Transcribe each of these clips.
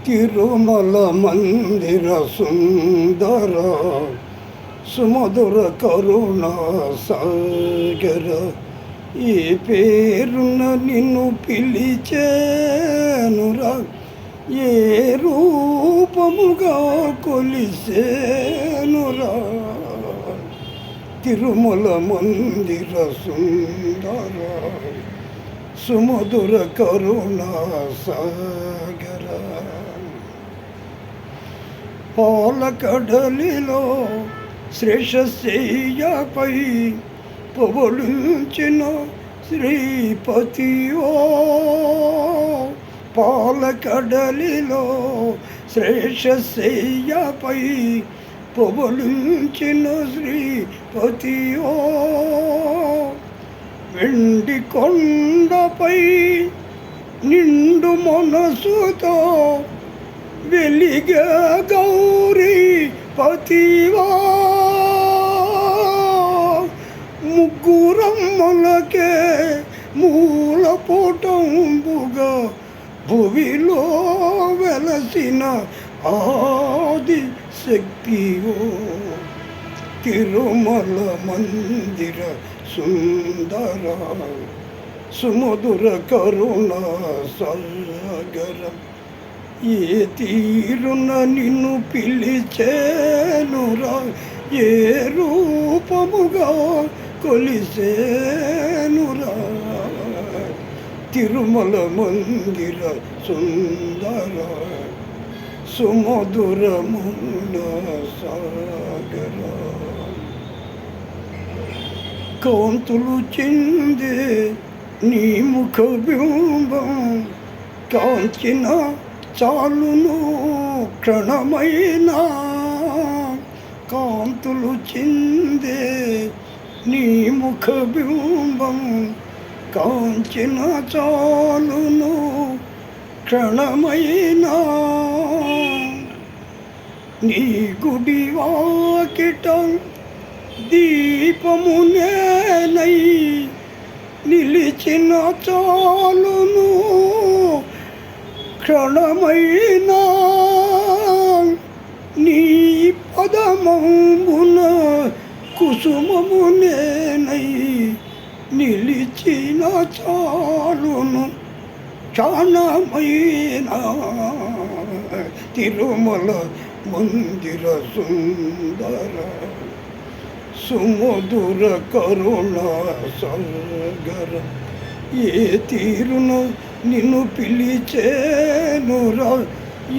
తిరుమల మందిర సుందర సుమధుర కరుణ సాగర, ఈ పేరున నిన్ను పిలిచేనురా, ఏ రూపముగా కొలిసేనురా. తిరుమల మందిర సుందర సుమధుర కరుణ సాగర, పాలకడలిలో శ్రేషశయ్యపై పవళించిన శ్రీపతియో, పాలకడలిలో శ్రేషశయ్యపై పవళించిన శ్రీపతియో, వెండి కొండపై నిండు మనసుతో వెలిగే గౌరీ పతివా, ముగ్గురమ్మలకే మూలపోటంబుగా భువిలో వెలసిన ఆది శక్తియో. తిరుమల మందిర సుందర సుమధుర కరుణ సాగర, ఏ తీరున నిన్ను పిలిచేనురా, ఏ రూపముగా కొలిసేనురా. తిరుమల మందిర సుందర సుమధుర మున సాగర, కాంతులు చెందే నీ ముఖ బింబం కాంచిన చాలును క్షణమైనా, కాంతులు చెందే నీ ముఖ బింబం కాంచిన చాలును క్షణమైనా, నీ గుడి వాకిటం దీపమునేనై నిలిచిన చాలును క్షణమైనా, నీ పదమంబున కుసుమమునేనై నిలిచిన చాలును క్షణమైనా. తిరుమల మందిర సుందర సుమధుర కరుణ సాగర, ఏ తీరున నిన్ను పిలిచేనురా,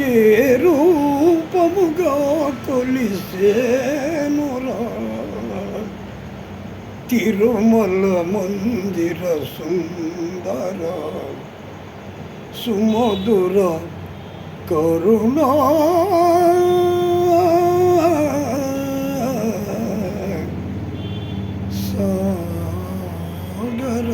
ఏ రూపముగా కొలిసేనురా. తిరుమల మందిర సుందర సుమధుర కరుణ సాగర.